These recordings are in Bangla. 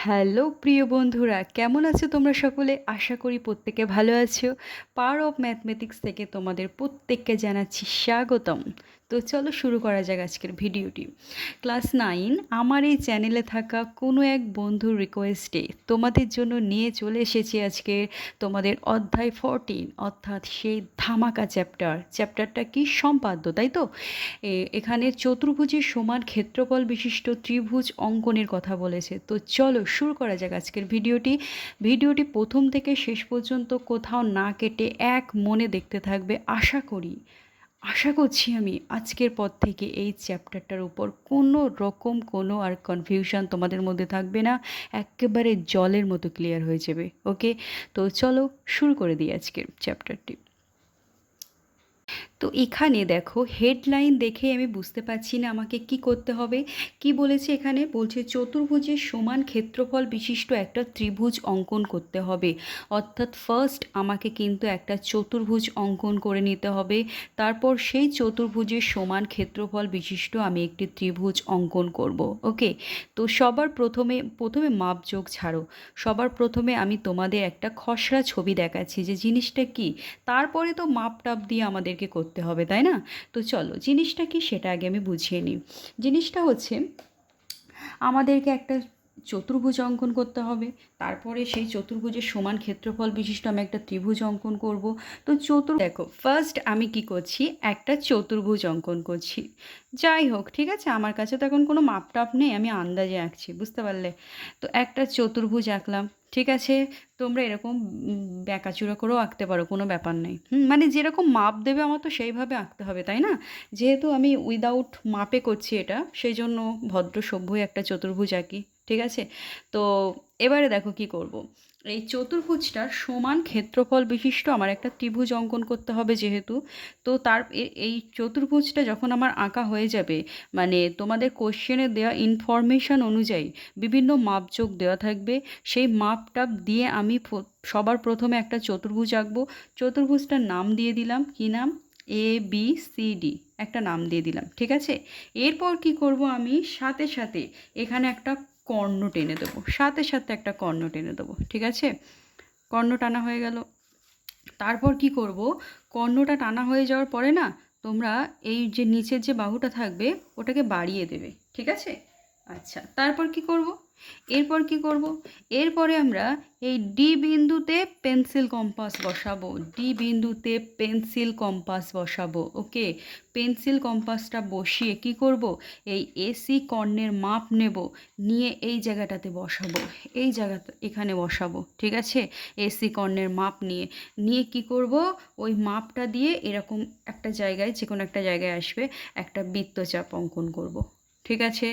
হ্যালো প্রিয় বন্ধুরা, কেমন আছো তোমরা সকলে? আশা করি প্রত্যেকে ভালো আছো। পাওয়ার অফ ম্যাথমেটিক্স থেকে তোমাদের প্রত্যেককে জানাচ্ছি স্বাগতম। তো চলো শুরু করা যাক আজকের ভিডিওটি। ক্লাস 9 আমার এই চ্যানেলে থাকা কোনো এক বন্ধুর রিকোয়েস্টে তোমাদের জন্য নিয়ে চলে এসেছি আজকে তোমাদের অধ্যায় 14, অর্থাৎ সেই ধামাকা চ্যাপ্টারটা কি? সম্পাদ্য, তাই তো? এখানে চতুর্ভুজের সমান ক্ষেত্রফল বিশিষ্ট ত্রিভুজ অঙ্কনের কথা বলেছে। তো চলো শুরু করা যাক আজকের ভিডিওটি প্রথম থেকে শেষ পর্যন্ত কোথাও না কেটে এক মনে দেখতে থাকবে। আশা করছি আমি আজকের পর থেকে এই চ্যাপ্টারটার উপর কোনো আর কনফিউশন তোমাদের মধ্যে থাকবে না, একেবারে জলের মতো ক্লিয়ার হয়ে যাবে। ওকে, তো চলো শুরু করে দিই আজকের চ্যাপ্টারটি। তো এখানে দেখো, হেডলাইন দেখে আমি বুঝতে পারছি না আমাকে কি করতে হবে। কি বলেছে এখানে? বলছে চতুর্ভুজের সমান ক্ষেত্রফল বিশিষ্ট একটা ত্রিভুজ অঙ্কন করতে হবে। অর্থাৎ ফার্স্ট আমাকে কিন্তু একটা চতুর্ভুজ অঙ্কন করে নিতে হবে, তারপর সেই চতুর্ভুজের সমান ক্ষেত্রফল বিশিষ্ট আমি একটি ত্রিভুজ অঙ্কন করব। ওকে, তো সবার প্রথমে মাপযোগ ছাড়ো। সবার প্রথমে আমি তোমাদের একটা খসড়া ছবি দেখাচ্ছি যে জিনিসটা কি, তারপরে তো মাপ টাপ দিয়ে আমাদেরকে করতে হবে, তাই না? তো চলো জিনিসটা কি সেটা আগে আমি বুঝিয়ে নিই। জিনিসটা হচ্ছে আমাদেরকে একটা চতুর্ভুজ অঙ্কন করতে হবে, তারপরে সেই চতুর্ভুজের সমান ক্ষেত্রফল বিশিষ্ট আমি একটা ত্রিভুজ অঙ্কন করব। তো দেখো, ফার্স্ট আমি কি করছি, একটা চতুর্ভুজ অঙ্কন করছি। যাই হোক, ঠিক আছে, আমার কাছে তো এখন কোনো মাপ টাপ নেই, আমি আন্দাজে আঁকছি, বুঝতে পারলে? তো একটা চতুর্ভুজ আঁকলাম, ঠিক আছে। তোমরা এরকম ব্যাকাচূড়া করেও আঁকতে পারো, কোনো ব্যাপার নেই। মানে যেরকম মাপ দেবে আমার তো সেইভাবে আঁকতে হবে, তাই না? যেহেতু আমি উইদাউট মাপে করছি এটা, সেই জন্য ভদ্র সভ্যই একটা চতুর্ভুজ আঁকি, ঠিক আছে। তো এবারে দেখো কি করব। এই চতুর্ভুজটার সমান ক্ষেত্রফল বিশিষ্ট আমার একটা ত্রিভুজ অঙ্কন করতে হবে যেহেতু। তো এই চতুর্ভুজটা যখন আমার আঁকা হয়ে যাবে, মানে তোমাদের কোশ্চেনে দেওয়া ইনফরমেশন অনুযায়ী বিভিন্ন মাপযোগ দেওয়া থাকবে, সেই মাপটাপ দিয়ে আমি সবার প্রথমে একটা চতুর্ভুজ আঁকবো। চতুর্ভুজটার নাম দিয়ে দিলাম, কি নাম? ABCD একটা নাম দিয়ে দিলাম, ঠিক আছে। এরপর কি করব, আমি সাথে সাথে এখানে একটা কর্ণ টেনে দেবো, সাথে একটা কর্ণ টেনে দেবো, ঠিক আছে। কর্ণ টানা হয়ে গেল। তারপর কি করব, কর্ণটা টানা হয়ে যাওয়ার পরে না, তোমরা এই যে নিচের যে বাহুটা থাকবে ওটাকে বাড়িয়ে দেবে, ঠিক আছে। আচ্ছা, তারপর কি করব? এরপরে আমরা এই ডি বিন্দুতে পেন্সিল কম্পাস বসাবো। ওকে, পেন্সিল কম্পাসটা বসিয়ে কি করব, এই এসি কর্ণের মাপ নেব, নিয়ে এই জায়গাটাতে বসাবো, এখানে বসাবো, ঠিক আছে। এসি কর্ণের মাপ নিয়ে কি করব, ওই মাপটা দিয়ে এরকম একটা জায়গায়, যে কোনো একটা জায়গায় আসবে, একটা বৃত্তচাপ অঙ্কন করব, ঠিক আছে।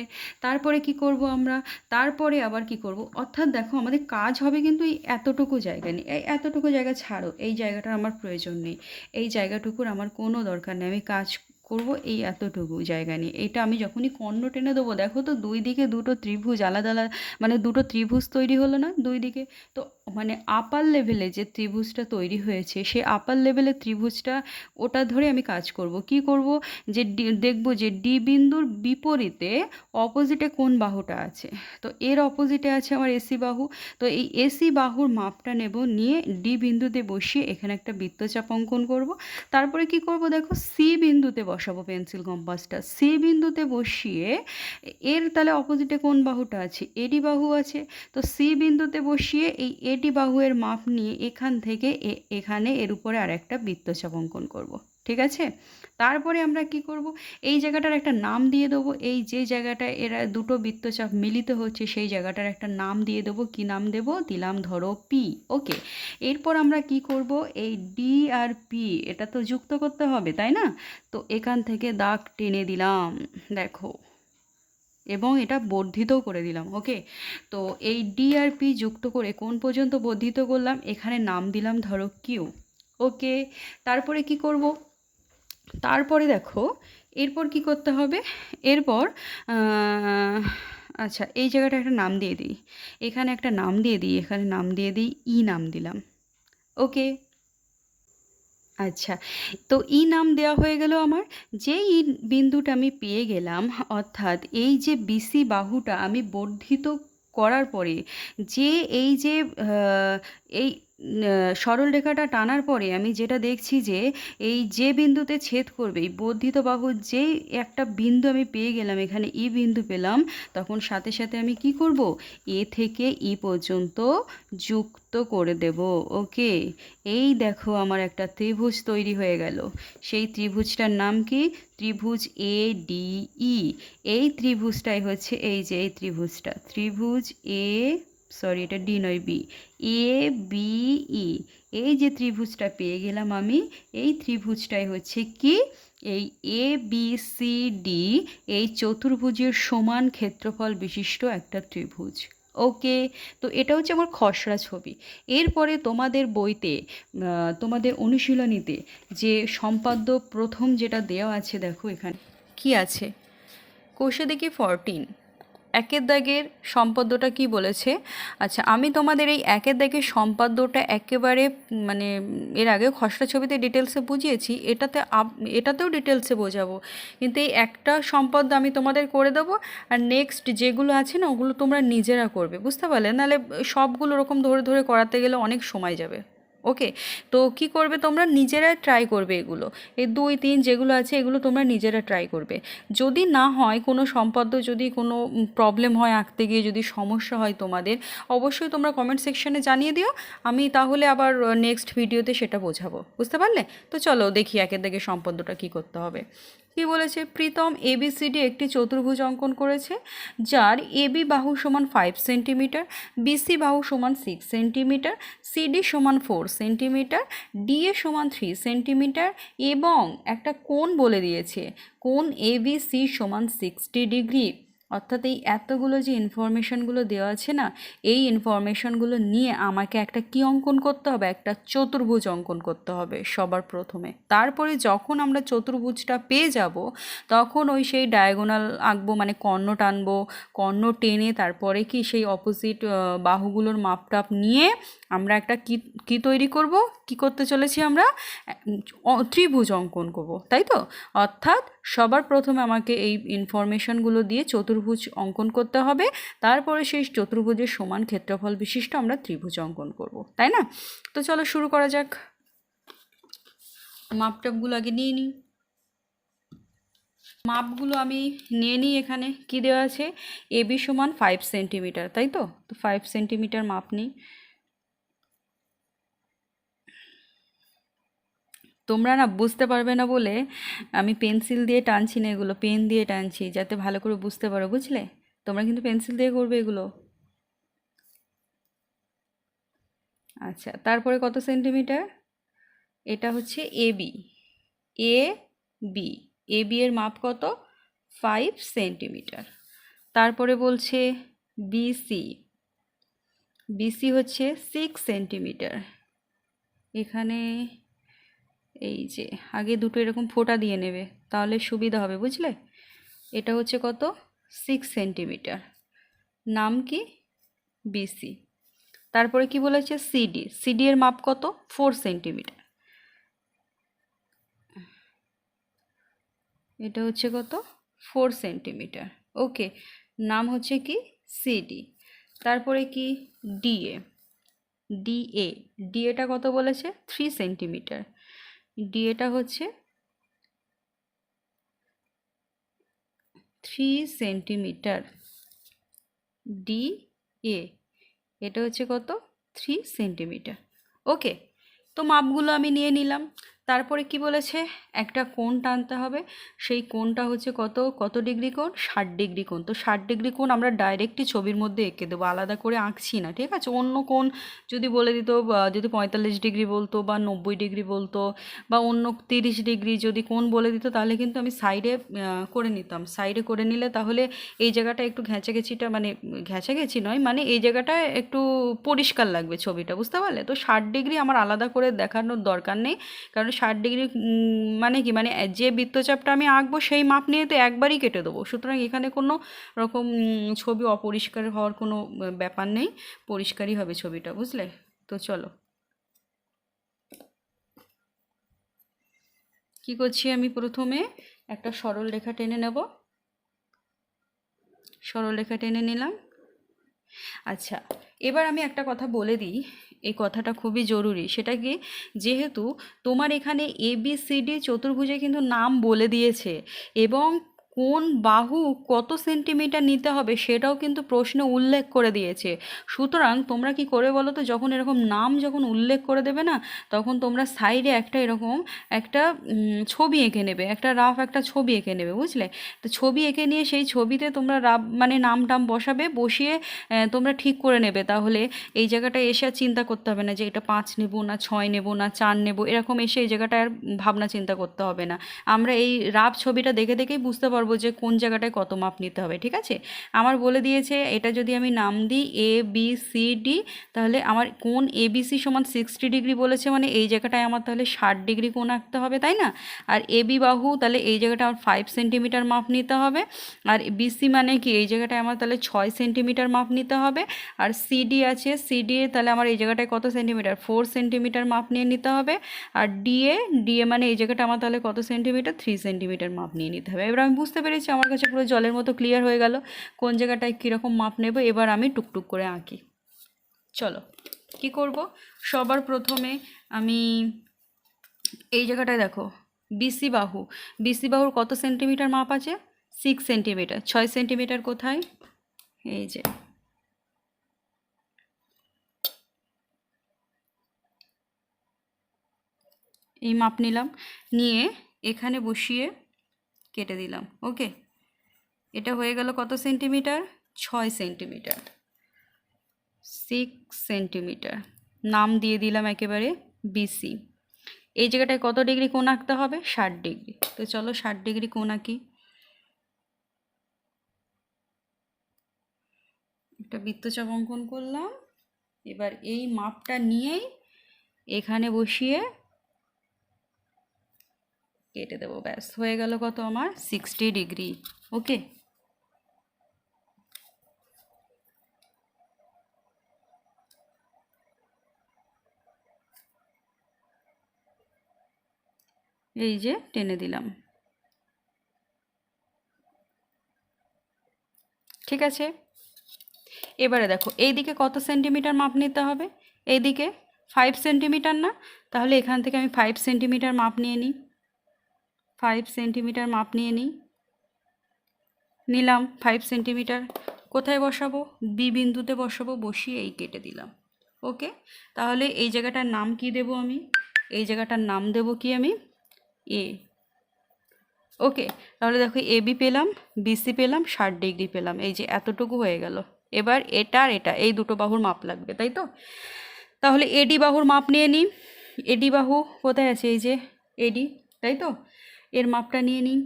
তারপরে কি করব আমরা, তারপরে আবার কি করব, অর্থাৎ দেখো আমাদের কাজ হবে কিন্তু এই এতটুকু জায়গা নেই, এই এতটুকু জায়গা ছাড়ো, এই জায়গাটার আমার প্রয়োজন নেই, এই জায়গাটুকুর আমার কোনো দরকার নেই, আমি কাজ করব এই এতটুকু জায়গা নিয়ে। এটা আমি যখনই কর্ণ টেনে দেবো, দেখো তো দুই দিকে দুটো ত্রিভুজ আলাদা আলাদা, মানে দুটো ত্রিভুজ তৈরি হলো না দুই দিকে? তো মানে আপার লেভেলে যে ত্রিভুজটা তৈরি হয়েছে, সেই আপার লেভেলের ত্রিভুজটা, ওটা ধরে আমি কাজ করব। কি করব, যে দেখব যে ডি বিন্দুর বিপরীতে অপোজিটে কোন বাহুটা আছে। তো এর অপোজিটে আছে আমার এসি বাহু। তো এই এসি বাহুর মাপটা নেব, নিয়ে ডি বিন্দুতে বসিয়ে এখানে একটা বৃত্তচাপ অঙ্কন করব। তারপরে কি করব, দেখো সি বিন্দুতে বসাবো পেন্সিল কম্পাসটা, সি বিন্দুতে বসিয়ে এর তাহলে অপোজিটে কোন বাহুটা আছে, এডি বাহু আছে। তো সি বিন্দুতে বসিয়ে এই এডি বাহুয়ের মাপ নিয়ে এখান থেকে এখানে এর উপরে আর একটা বৃত্তচাপ অঙ্কন করব, ঠিক আছে। তারপরে আমরা কি করব, এই জায়গাটার একটা নাম দিয়ে দেবো, এই যে জায়গাটায় এরা দুটো বৃত্তচাপ মিলিত হচ্ছে সেই জায়গাটার একটা নাম দিয়ে দেবো। কি নাম দেব, দিলাম ধরো পি। ওকে, এরপর আমরা কি করব, এই ডি আর পি এটা তো যুক্ত করতে হবে, তাই না? তো এখান থেকে দাগ টেনে দিলাম, দেখো, এবং এটা বর্ধিতও করে দিলাম। ওকে, তো এই ডি আর পি যুক্ত করে কোন পর্যন্ত বর্ধিত করলাম, এখানে নাম দিলাম ধরো কিউ। ওকে, তারপরে কি করব, তারপরে দেখো এরপর কি করতে হবে, এরপর আচ্ছা এই জায়গাটা একটা নাম দিয়ে দিই, এখানে একটা নাম দিয়ে দিই, এখানে নাম দিয়ে দিই ই নাম দিলাম। ওকে, আচ্ছা, তো ই নাম দেওয়া হয়ে গেল আমার। যে ই বিন্দুটা আমি পেয়ে গেলাম, অর্থাৎ এই যে বিসি বাহুটা আমি বর্ধিত করার পরে যে এই যে এই সরল রেখাটা টানার পরে আমি যেটা দেখছি যে এই যে বিন্দুতে ছেদ করবে এই বর্ধিত বাহুর যেই একটা বিন্দু আমি পেয়ে গেলাম, এখানে ই বিন্দু পেলাম, তখন সাথে সাথে আমি কি করব, এ থেকে ই পর্যন্ত যুক্ত করে দেব। ওকে, এই দেখো আমার একটা ত্রিভুজ তৈরি হয়ে গেল। সেই ত্রিভুজটার নাম কি? ত্রিভুজ এ ডি ই। এই ত্রিভুজটাই হচ্ছে এই যে এই ত্রিভুজটা, ত্রিভুজ এ, সরি এটা ডি নয় বি, এ বি ই। এই যে ত্রিভুজটা পেয়ে গেলাম আমি, এই ত্রিভুজটাই হচ্ছে কি এই এ বি সি ডি, এই চতুর্ভুজের সমান ক্ষেত্রফল বিশিষ্ট একটা ত্রিভুজ। ওকে, তো এটা হচ্ছে আমার খসড়া ছবি। এরপরে তোমাদের বইতে তোমাদের অনুশীলনীতে যে সম্পাদ্য প্রথম যেটা দেওয়া আছে, দেখো এখানে কি আছে, কোষে দেখি 14 একের দাগের সম্পাদ্যটা কি বলেছে। আচ্ছা, আমি তোমাদের এই একের দাগের সম্পাদ্যটা একেবারে মানে এর আগে খসড়া ছবিতে ডিটেলসে বুঝিয়েছি, এটাতেও ডিটেলসে বোঝাবো, কিন্তু এই একটা সম্পাদ্য আমি তোমাদের করে দেবো, আর নেক্সট যেগুলো আছে না ওগুলো তোমরা নিজেরা করবে, বুঝতে পারলে? নাহলে সবগুলো ওরকম ধরে ধরে করাতে গেলে অনেক সময় যাবে। ওকে, তো কি করবে তোমরা নিজেরা ট্রাই করবে এগুলো, এই 2, 3 যেগুলো আছে এগুলো তোমরা নিজেরা ট্রাই করবে। যদি না হয় কোনো সম্পাদ্য, যদি কোনো প্রবলেম হয় আঁকতে গিয়ে, যদি সমস্যা হয় তোমাদের, অবশ্যই তোমরা কমেন্ট সেকশানে জানিয়ে দিও, আমি তাহলে আবার নেক্সট ভিডিওতে সেটা বোঝাবো, বুঝতে পারলে? তো চলো দেখি একের দিকে সম্পাদ্যটা কী করতে হবে। কি বলেছে, প্রীতম এবিসিডি একটি চতুর্ভুজ অঙ্কন করেছে যার এবি বাহু সমান 5 সেন্টিমিটার, বিসি বাহু সমান 6 সেন্টিমিটার, সিডি সমান 4 সেন্টিমিটার, ডিএ সমান 3 সেন্টিমিটার এবং একটা কোণ বলে দিয়েছে, কোণ এবিসি সমান 60 ডিগ্রি। অর্থাৎ এই এতগুলো যে ইনফরমেশনগুলো দেওয়া আছে না, এই ইনফরমেশনগুলো নিয়ে আমাকে একটা কী অঙ্কন করতে হবে, একটা চতুর্ভুজ অঙ্কন করতে হবে সবার প্রথমে। তারপরে যখন আমরা চতুর্ভুজটা পেয়ে যাব তখন ওই সেই ডায়াগোনাল আঁকবো, মানে কর্ণ টানবো, কর্ণ টেনে তারপরে কি সেই অপোজিট বাহুগুলোর মাপটাপ নিয়ে আমরা একটা কি তৈরি করব, কি করতে চলেছি আমরা, ত্রিভুজ অঙ্কন করব, তাই তো? অর্থাৎ সবার প্রথমে আমাকে এই ইনফরমেশনগুলো দিয়ে চতুর্ভুজ অঙ্কন করতে হবে, তারপরে সেই চতুর্ভুজের সমান ক্ষেত্রফল বিশিষ্ট আমরা ত্রিভুজ অঙ্কন করব, তাই না? তো চলো শুরু করা যাক। মাপটাপগুলো আগে নিয়ে নিই। মাপগুলো আমি নিয়ে নিই। এখানে কি দেওয়া আছে, এবি সমান 5 সেন্টিমিটার, তাই তো? তো 5 সেন্টিমিটার মাপ নিই। তোমরা না বুঝতে পারবে না বলে আমি পেন্সিল দিয়ে টানছি না, এগুলো পেন দিয়ে টানছি যাতে ভালো করে বুঝতে পারো, বুঝলে? তোমরা কিন্তু পেন্সিল দিয়ে করবে এগুলো। আচ্ছা, তারপরে কত সেন্টিমিটার? এটা হচ্ছে AB, A B, A B এর মাপ কত? 5 সেন্টিমিটার। তারপরে বলছে বিসি, বিসি হচ্ছে 6 সেন্টিমিটার। এখানে এই যে আগে দুটো এরকম ফোঁটা দিয়ে নেবে, তাহলে সুবিধা হবে, বুঝলে? এটা হচ্ছে কত? 6 সেন্টিমিটার। নাম কি? বিসি। তারপরে কি বলেছে, সিডি, সিডি এর মাপ কত? 4 সেন্টিমিটার। এটা হচ্ছে কত? 4 সেন্টিমিটার। ওকে, নাম হচ্ছে কি? সিডি। তারপরে কি? ডিএ, ডিএ, ডিএটা কত বলেছে? 3 সেন্টিমিটার। ডিএটা হচ্ছে 3 সেন্টিমিটার। ডি এ, এটা হচ্ছে কত? 3 সেন্টিমিটার। ওকে, তো মাপগুলো আমি নিয়ে নিলাম। তারপরে কি বলেছে, একটা কোণ টানতে হবে, সেই কোণটা হচ্ছে কত, কত ডিগ্রি কোণ? 60 ডিগ্রি কোণ। তো 60 ডিগ্রি কোণ আমরা ডাইরেক্টই ছবির মধ্যে এঁকে দেবো, আলাদা করে আঁকছি না, ঠিক আছে? অন্য কোণ যদি বলে দিত, যদি 45 ডিগ্রি বলতো বা 90 ডিগ্রি বলতো বা অন্য 30 ডিগ্রি যদি কোণ বলে দিত, তাহলে কিন্তু আমি সাইডে করে নিতাম। সাইডে করে নিলে তাহলে এই জায়গাটা একটু ঘেঁচাঘেঁচিটা, মানে ঘেঁচাঘেঁচি নয়, মানে এই জায়গাটা একটু পরিষ্কার লাগবে ছবিটা, বুঝতে পারলে? তো 60 ডিগ্রি আমার আলাদা করে দেখানোর দরকার নেই, কারণ 60 ডিগ্রি মানে কি, মানে যে বৃত্তচাপটা আমি আঁকবো সেই মাপ নিয়ে তো একবারই কেটে দেবো, সুতরাং এখানে কোনো রকম ছবি অপরিষ্কার হওয়ার কোনো ব্যাপার নেই, পরিষ্কারই হবে ছবিটা, বুঝলে? তো চলো কি করছি, আমি প্রথমে একটা সরল রেখা টেনে নেব, সরল রেখা টেনে নিলাম। আচ্ছা, এবার আমি একটা কথা বলে দিই, এই কথাটা খুবই জরুরি। সেটা কি, যেহেতু তোমার এখানে ABCD চতুর্ভুজে কিন্তু নাম বলে দিয়েছে, এবং কোন বাহু কত সেন্টিমিটার নিতে হবে সেটাও কিন্তু প্রশ্নে উল্লেখ করে দিয়েছে। সুতরাং তোমরা কি করে বলো তো, যখন এরকম নাম যখন উল্লেখ করে দেবে না, তখন তোমরা সাইডে একটা এরকম একটা ছবি এঁকে নেবে, একটা রাফ একটা ছবি এঁকে নেবে, বুঝলে? তো ছবি এঁকে নিয়ে সেই ছবিতে তোমরা রাব মানে নাম টাম বসাবে, বসিয়ে তোমরা ঠিক করে নেবে। তাহলে এই জায়গাটায় এসে আর চিন্তা করতে হবে না যে এটা 5 নেব না 6 নেব না 4 নেব, এরকম এসে এই জায়গাটায় আর ভাবনা চিন্তা করতে হবে না। আমরা এই রাফ ছবিটা দেখে দেখেই বুঝতে পারবো যে কোন জায়গাটায় কত মাপ নিতে হবে। ঠিক আছে, আমার বলে দিয়েছে এটা যদি আমি নাম দিই ABCD, তাহলে আমার কোণ ABC সমান 60 ডিগ্রি বলেছে, মানে এই জায়গাটায় আমার তাহলে 60 ডিগ্রি কোণ আঁকতে হবে, তাই না? আর AB বাহু, তাহলে এই জায়গাটা আমার 5 সেন্টিমিটার মাপ নিতে হবে। আর BC মানে কি, এই জায়গাটায় আমার তাহলে 6 সেন্টিমিটার মাপ নিতে হবে। আর CD আছে, CD তাহলে আমার এই জায়গাটায় কত সেন্টিমিটার, 4 সেন্টিমিটার মাপ নিয়ে নিতে হবে। আর DA মানে এই জায়গাটা আমার তাহলে কত সেন্টিমিটার, 3 সেন্টিমিটার মাপ নিয়ে নিতে হবে। এবার আমি বুঝতে পেরেছি, আমার কাছে পুরো জলের মতো ক্লিয়ার হয়ে গেল কোন জায়গাটায় কীরকম মাপ নেব। এবার আমি টুকটুক করে আঁকি। চলো, কি করব, সবার প্রথমে আমি এই জায়গাটায় দেখো BC বাহুর কত সেন্টিমিটার মাপ আছে, 6 সেন্টিমিটার। 6 সেন্টিমিটার কোথায়, এই যে এই মাপ নিলাম, নিয়ে এখানে বসিয়ে কেটে দিলাম। ওকে, এটা হয়ে গেল কত সেন্টিমিটার, 6 সেন্টিমিটার। 6 সেন্টিমিটার নাম দিয়ে দিলাম একেবারে BC। এই জায়গাটায় কত ডিগ্রি কোণ আঁকতে হবে, 60 ডিগ্রি। তো চলো 60 ডিগ্রি কোণ আঁকি। একটা বৃত্তচাপ অঙ্কন করলাম। এবার এই মাপটা নিয়েই এখানে বসিয়ে কেটে দেবো, ব্যাস হয়ে গেল কত আমার, 60 ডিগ্রি। ওকে, এই যে টেনে দিলাম। ঠিক আছে, এবারে দেখো এইদিকে কত সেন্টিমিটার মাপ নিতে হবে, এইদিকে 5 সেন্টিমিটার না, তাহলে এখান থেকে আমি 5 সেন্টিমিটার মাপ নিয়ে নিই। 5 সেন্টিমিটার মাপ নিয়ে নিলাম 5 সেন্টিমিটার। কোথায় বসাবো, বি বিন্দুতে বসাবো, বসিয়ে এই কেটে দিলাম। ওকে, তাহলে এই জায়গাটার নাম কি দেব আমি, এই জায়গাটার নাম দেব কি আমি, এ। ওকে, তাহলে দেখো AB পেলাম, BC পেলাম, 60 ডিগ্রি পেলাম, এই যে এতটুকু হয়ে গেল। এবার এটা আর এটা, এই দুটো বাহুর মাপ লাগবে, তাই তো? তাহলে AD বাহুর মাপ নিয়ে নিই। AD বাহু কোথায় আছে, এই যে AD, তাই তো? এর মাপটা নিয়ে নিই,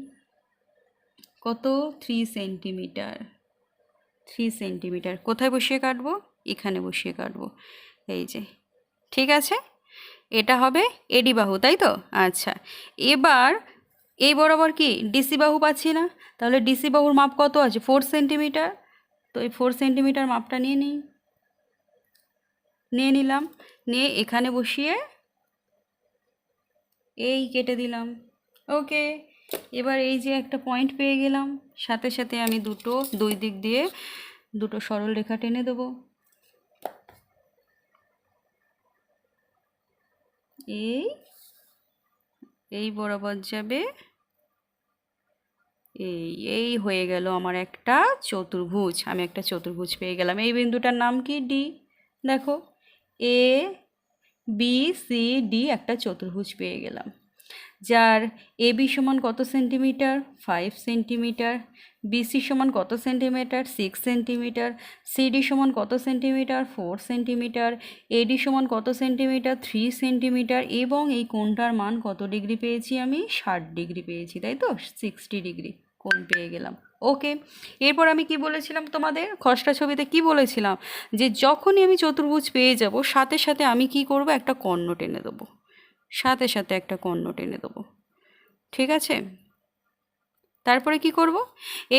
কত, 3 সেন্টিমিটার। 3 সেন্টিমিটার কোথায় বসিয়ে কাটবো, এখানে বসিয়ে কাটবো, এই যে। ঠিক আছে, এটা হবে AD বাহু, তাই তো? আচ্ছা, এবার এই বরাবর কি DC বাহু পাচ্ছি না, তাহলে DC বাহুর মাপ কত আছে, 4 সেন্টিমিটার। তো এই 4 সেন্টিমিটার মাপটা নিয়ে নিলাম, নিয়ে এখানে বসিয়ে এই কেটে দিলাম। ওকে, এবার এই যে একটা পয়েন্ট পেয়ে গেলাম, সাথে সাথে আমি দুই দিক দিয়ে দুটো সরল রেখা টেনে দেবো। এই বরাবর যাবে, এই হয়ে গেল আমার একটা চতুর্ভুজ। আমি একটা চতুর্ভুজ পেয়ে গেলাম। এই বিন্দুটার নাম কি, ডি। দেখো ABCD একটা চতুর্ভুজ পেয়ে গেলাম, যার AB সমান কত সেন্টিমিটার, 5 সেন্টিমিটার। BC সমান কত সেন্টিমিটার, 6 সেন্টিমিটার। CD সমান কত সেন্টিমিটার, 4 সেন্টিমিটার। AD সমান কত সেন্টিমিটার, 3 সেন্টিমিটার। এবং এই কোণটার মান কত ডিগ্রি পেয়েছি আমি, 60 ডিগ্রি পেয়েছি, তাই তো? 60 ডিগ্রি কোণ পেয়ে গেলাম। ওকে, এরপর আমি কি বলেছিলাম তোমাদের, খসড়া ছবিতে কি বলেছিলাম, যে যখনই আমি চতুর্ভুজ পেয়ে যাব, সাথে সাথে আমি কি করব, একটা কর্ণ টেনে দেবো, সাথে সাথে একটা কর্ণ টেনে দেবো। ঠিক আছে, তারপরে কি করব,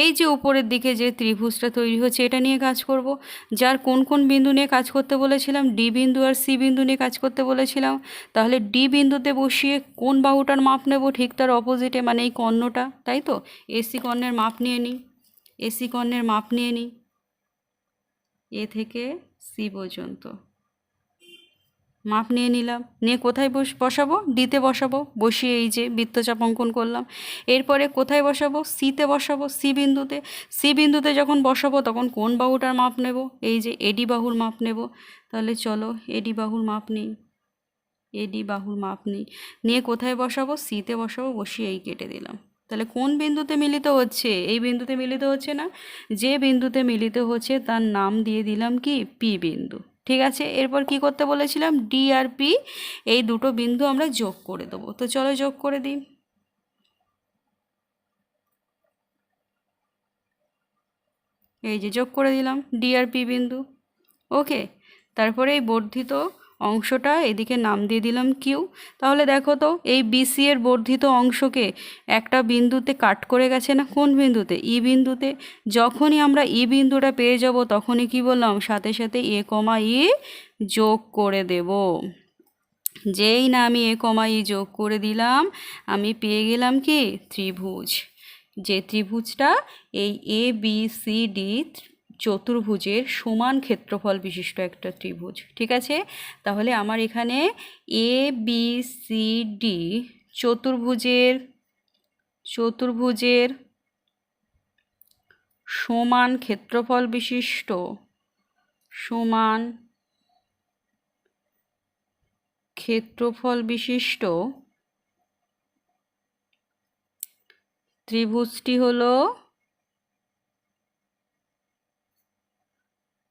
এই যে উপরের দিকে যে ত্রিভুজটা তৈরি হচ্ছে এটা নিয়ে কাজ করব। যার কোন কোন বিন্দু নিয়ে কাজ করতে বলেছিলাম, ডি বিন্দু আর সি বিন্দু নিয়ে কাজ করতে বলেছিলাম। তাহলে ডি বিন্দুতে বসিয়ে কোন বাহুটার মাপ নেব, ঠিক তার অপোজিটে, মানে এই কর্ণটা, তাই তো? এসি কর্ণের মাপ নিয়ে নিই, এসি কর্ণের মাপ নিয়ে নিই। এ থেকে সি পর্যন্ত মাপ নিয়ে নিলাম, নিয়ে কোথায় বসাবো, ডিতে বসাবো, বসিয়ে এই যে বৃত্তচাপ অঙ্কন করলাম। এরপরে কোথায় বসাবো, সিতে বসাবো, সি বিন্দুতে। সি বিন্দুতে যখন বসাবো তখন কোন বাহুটার মাপ নেব, এই যে এডি বাহুর মাপ নেব। তাহলে চলো এডি বাহুর মাপ নিই, এডি বাহুর মাপ নিই, নিয়ে কোথায় বসাবো, সিতে বসাবো, বসিয়ে এই কেটে দিলাম। তাহলে কোন বিন্দুতে মিলিত হচ্ছে, এই বিন্দুতে মিলিত হচ্ছে না, যে বিন্দুতে মিলিত হচ্ছে তার নাম দিয়ে দিলাম কি, পি বিন্দু। ঠিক আছে, এরপর কি করতে বলেছিলাম, ডি আর পি এই দুটো বিন্দু আমরা যোগ করে দেবো। তো চলো যোগ করে দিই। এই যে যোগ করে দিলাম ডি আর পি বিন্দু। ওকে, তারপরে এই বর্ধিত অংশটা এদিকে নাম দিয়ে দিলাম কিউ। তাহলে দেখো তো এই বিসি এর বর্ধিত অংশকে একটা বিন্দুতে কাট করে গেছে না, কোন বিন্দুতে, ই বিন্দুতে। যখনই আমরা ই বিন্দুটা পেয়ে যাব তখনই কি বললাম, সাথে সাথে এ কমা ই যোগ করে দেব। যেই না আমি এ কমা ই যোগ করে দিলাম, আমি পেয়ে গেলাম কি, ত্রিভুজ। যে ত্রিভুজটা এই এ বি সি ডি চতুর্ভুজের সমান ক্ষেত্রফল বিশিষ্ট একটা ত্রিভুজ। ঠিক আছে, তাহলে আমার এখানে এ বি সি ডি চতুর্ভুজের সমান ক্ষেত্রফল বিশিষ্ট ত্রিভুজটি হলো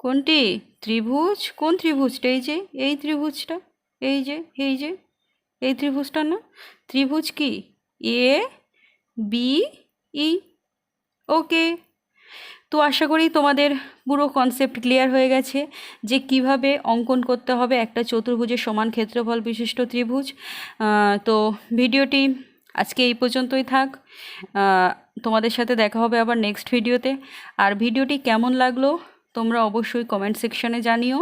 কোনটি, ত্রিভুজ, কোন ত্রিভুজটা, এই যে এই ত্রিভুজটা, এই যে এই ত্রিভুজটা না, ত্রিভুজ কি, এ বি ই। ওকে, তো আশা করি তোমাদের পুরো কনসেপ্ট ক্লিয়ার হয়ে গেছে যে কিভাবে অঙ্কন করতে হবে একটা চতুর্ভুজের সমান ক্ষেত্রফল বিশিষ্ট ত্রিভুজ। তো ভিডিওটি আজকে এই পর্যন্তই থাক। তোমাদের সাথে দেখা হবে আবার নেক্সট ভিডিওতে। আর ভিডিওটি কেমন লাগলো তোমরা অবশ্যই কমেন্ট সেকশানে জানিও।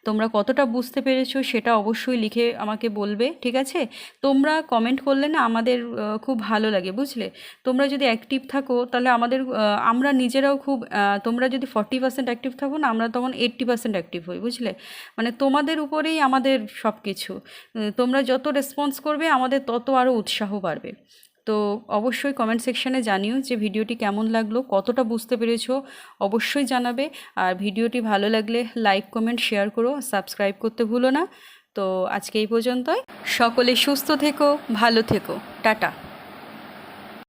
তোমরা কতটা বুঝতে পেরেছো সেটা অবশ্যই লিখে আমাকে বলবে। ঠিক আছে, তোমরা কমেন্ট করলে না আমাদের খুব ভালো লাগে, বুঝলে। তোমরা যদি অ্যাক্টিভ থাকো তাহলে আমরা নিজেরাও খুব, তোমরা যদি 40% অ্যাক্টিভ থাকো না, আমরা তখন 80% অ্যাক্টিভ হই, বুঝলে। মানে তোমাদের উপরেই আমাদের সব কিছু। তোমরা যত রেসপন্স করবে আমাদের তত আরও উৎসাহ বাড়বে। তো অবশ্যই কমেন্ট সেকশানে জানিও যে ভিডিওটি কেমন লাগলো, কতটা বুঝতে পেরেছো অবশ্যই জানাবে। আর ভিডিওটি ভালো লাগলে লাইক কমেন্ট শেয়ার করো, সাবস্ক্রাইব করতে ভুলো না। তো আজকে এই পর্যন্তই, সকলে সুস্থ থেকো, ভালো থেকো, টাটা।